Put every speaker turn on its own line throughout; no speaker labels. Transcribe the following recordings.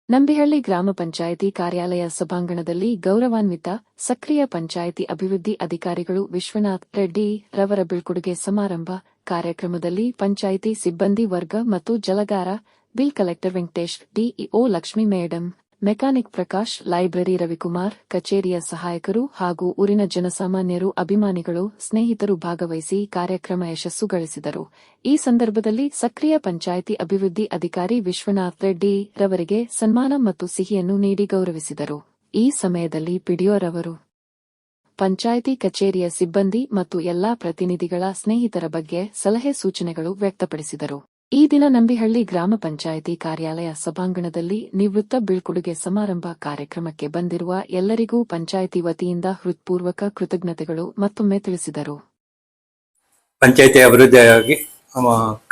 ನಂಬಿಹಳ್ಳಿ ಗ್ರಾಮ ಪಂಚಾಯಿತಿ ಕಾರ್ಯಾಲಯ ಸಭಾಂಗಣದಲ್ಲಿ ಗೌರವಾನ್ವಿತ ಸಕ್ರಿಯ ಪಂಚಾಯಿತಿ ಅಭಿವೃದ್ಧಿ ಅಧಿಕಾರಿಗಳು ವಿಶ್ವನಾಥ್ ರೆಡ್ಡಿ ರವರ ಬೀಳ್ಕೊಡುಗೆ ಸಮಾರಂಭ ಕಾರ್ಯಕ್ರಮದಲ್ಲಿ ಪಂಚಾಯಿತಿ ಸಿಬ್ಬಂದಿ ವರ್ಗ ಮತ್ತು Jalagara bill collector Venkatesh, DEO Lakshmi madam, mechanic Prakash, library Ravikumar, ಕಚೇರಿಯ ಸಹಾಯಕರು ಹಾಗೂ ಊರಿನ ಜನಸಾಮಾನ್ಯರು, ಅಭಿಮಾನಿಗಳು, ಸ್ನೇಹಿತರು ಭಾಗವಹಿಸಿ ಕಾರ್ಯಕ್ರಮ ಯಶಸ್ಸುಗೊಳಿಸಿದರು. ಈ ಸಂದರ್ಭದಲ್ಲಿ ಸಕ್ರಿಯ ಪಂಚಾಯಿತಿ ಅಭಿವೃದ್ಧಿ ಅಧಿಕಾರಿ ವಿಶ್ವನಾಥ್ ರೆಡ್ಡಿ ರವರಿಗೆ ಸನ್ಮಾನ ಮತ್ತು ಸಿಹಿಯನ್ನು ನೀಡಿ ಗೌರವಿಸಿದರು. ಈ ಸಮಯದಲ್ಲಿ ಪಿಡಿಒ ರವರು ಪಂಚಾಯಿತಿ ಕಚೇರಿಯ ಸಿಬ್ಬಂದಿ ಮತ್ತು ಎಲ್ಲಾ ಪ್ರತಿನಿಧಿಗಳ ಸ್ನೇಹಿತರ ಬಗ್ಗೆ ಸಲಹೆ ಸೂಚನೆಗಳು ವ್ಯಕ್ತಪಡಿಸಿದರು. ಈ ದಿನ ನಂಬಿಹಳ್ಳಿ ಗ್ರಾಮ ಪಂಚಾಯಿತಿ ಕಾರ್ಯಾಲಯ ಸಭಾಂಗಣದಲ್ಲಿ ನಿವೃತ್ತ ಬೀಳ್ಕೊಡುಗೆ ಸಮಾರಂಭ ಕಾರ್ಯಕ್ರಮಕ್ಕೆ ಬಂದಿರುವ ಎಲ್ಲರಿಗೂ ಪಂಚಾಯಿತಿ ವತಿಯಿಂದ ಹೃತ್ಪೂರ್ವಕ ಕೃತಜ್ಞತೆಗಳು ಮತ್ತೊಮ್ಮೆ ತಿಳಿಸಿದರು.
ಪಂಚಾಯಿತಿ ಅಭಿವೃದ್ಧಿಯಾಗಿ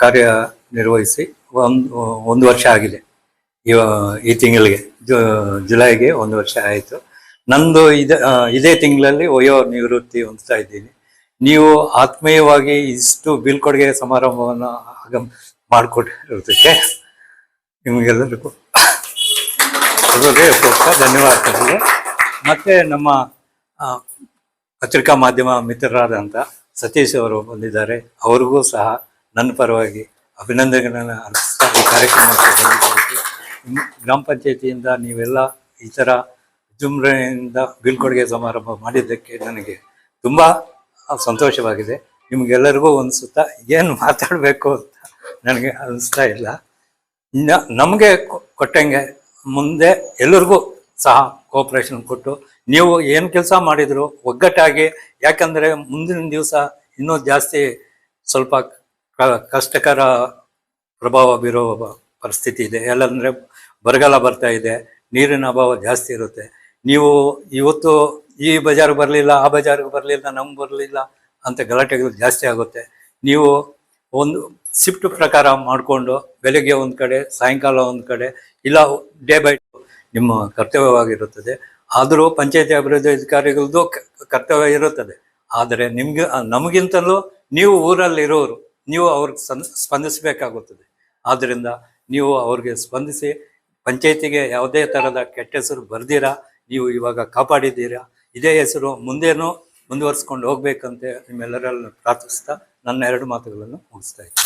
ಕಾರ್ಯ ನಿರ್ವಹಿಸಿ ಒಂದು ವರ್ಷ ಆಗಿದೆ. ಈ ತಿಂಗಳಿಗೆ ಜುಲೈಗೆ 1 ವರ್ಷ ಆಯಿತು. ನಂದು ಇದೇ ತಿಂಗಳಲ್ಲಿ ವಯೋ ನಿವೃತ್ತಿ ಹೊಂದ್ತಾ ಇದ್ದೀನಿ. ನೀವು ಆತ್ಮೀಯವಾಗಿ ಇಷ್ಟು ಬೀಳ್ಕೊಡುಗೆ ಸಮಾರಂಭವನ್ನು ಮಾಡಿಕೊಟ್ಟಿರೋದಕ್ಕೆ ನಿಮಗೆಲ್ಲರಿಗೂ ಧನ್ಯವಾದಗಳು. ಮತ್ತು ನಮ್ಮ ಪತ್ರಿಕಾ ಮಾಧ್ಯಮ ಮಿತ್ರರಾದಂಥ ಸತೀಶ್ ಅವರು ಬಂದಿದ್ದಾರೆ. ಅವ್ರಿಗೂ ಸಹ ನನ್ನ ಪರವಾಗಿ ಅಭಿನಂದನೆಗಳನ್ನು ಅರ್ಪಿಸ್ತಾ ಈ ಕಾರ್ಯಕ್ರಮಕ್ಕೆ ಬಂದಿದ್ದಕ್ಕೆ, ಗ್ರಾಮ ಪಂಚಾಯಿತಿಯಿಂದ ನೀವೆಲ್ಲ ಈ ಥರ ವಿಜೃಂಭಣೆಯಿಂದ ಬೀಳ್ಕೊಡುಗೆ ಸಮಾರಂಭ ಮಾಡಿದ್ದಕ್ಕೆ ನನಗೆ ತುಂಬ ಸಂತೋಷವಾಗಿದೆ. ನಿಮಗೆಲ್ಲರಿಗೂ ಅನಿಸುತ್ತಾ ಏನು ಮಾತಾಡಬೇಕು ಅಂತ ನನಗೆ ಅನಿಸ್ತಾ ಇಲ್ಲ. ನಮಗೆ ಕೊಟ್ಟಂಗೆ ಮುಂದೆ ಎಲ್ಲರಿಗೂ ಸಹ ಕೋಆಪ್ರೇಷನ್ ಕೊಟ್ಟು ನೀವು ಏನು ಕೆಲಸ ಮಾಡಿದ್ರು ಒಗ್ಗಟ್ಟಾಗಿ, ಯಾಕಂದರೆ ಮುಂದಿನ ದಿವಸ ಇನ್ನೂ ಜಾಸ್ತಿ ಸ್ವಲ್ಪ ಕಷ್ಟಕರ ಪ್ರಭಾವ ಬೀರೋ ಪರಿಸ್ಥಿತಿ ಇದೆ. ಎಲ್ಲಂದರೆ ಬರಗಾಲ ಬರ್ತಾ ಇದೆ, ನೀರಿನ ಅಭಾವ ಜಾಸ್ತಿ ಇರುತ್ತೆ. ನೀವು ಇವತ್ತು ಈ ಬಜಾರ್ಗೆ ಬರಲಿಲ್ಲ, ಆ ಬಜಾರ್ಗೆ ಬರಲಿಲ್ಲ, ನಮ್ಗೆ ಬರಲಿಲ್ಲ ಅಂತ ಗಲಾಟೆಗಳು ಜಾಸ್ತಿ ಆಗುತ್ತೆ. ನೀವು ಒಂದು ಶಿಫ್ಟ್ ಪ್ರಕಾರ ಮಾಡಿಕೊಂಡು ಬೆಳಗ್ಗೆ ಒಂದು ಕಡೆ, ಸಾಯಂಕಾಲ ಒಂದು ಕಡೆ, ಇಲ್ಲ ಡೇ ಬೈ ನಿಮ್ಮ ಕರ್ತವ್ಯವಾಗಿರುತ್ತದೆ. ಆದರೂ ಪಂಚಾಯತಿ ಅಭಿವೃದ್ಧಿ ಅಧಿಕಾರಿಗಳದ್ದು ಕರ್ತವ್ಯ ಇರುತ್ತದೆ. ಆದರೆ ನಮಗಿಂತಲೂ ನೀವು ಊರಲ್ಲಿರೋರು, ನೀವು ಅವ್ರಿಗೆ ಸ್ಪಂದಿಸಬೇಕಾಗುತ್ತದೆ. ಆದ್ದರಿಂದ ನೀವು ಅವ್ರಿಗೆ ಸ್ಪಂದಿಸಿ ಪಂಚಾಯತಿಗೆ ಯಾವುದೇ ಥರದ ಕೆಟ್ಟ ಹೆಸರು ಬರ್ದಿರಾ ನೀವು ಇವಾಗ ಕಾಪಾಡಿದ್ದೀರಾ. ಇದೇ ಹೆಸರು ಮುಂದೇನೂ ಮುಂದುವರಿಸ್ಕೊಂಡು ಹೋಗ್ಬೇಕಂತ ನಿಮ್ಮೆಲ್ಲರನ್ನು ಪ್ರಾರ್ಥಿಸ್ತಾ ನನ್ನ 2 ಮಾತುಗಳನ್ನು ಮುಗಿಸ್ತಾ ಇದ್ದೀನಿ.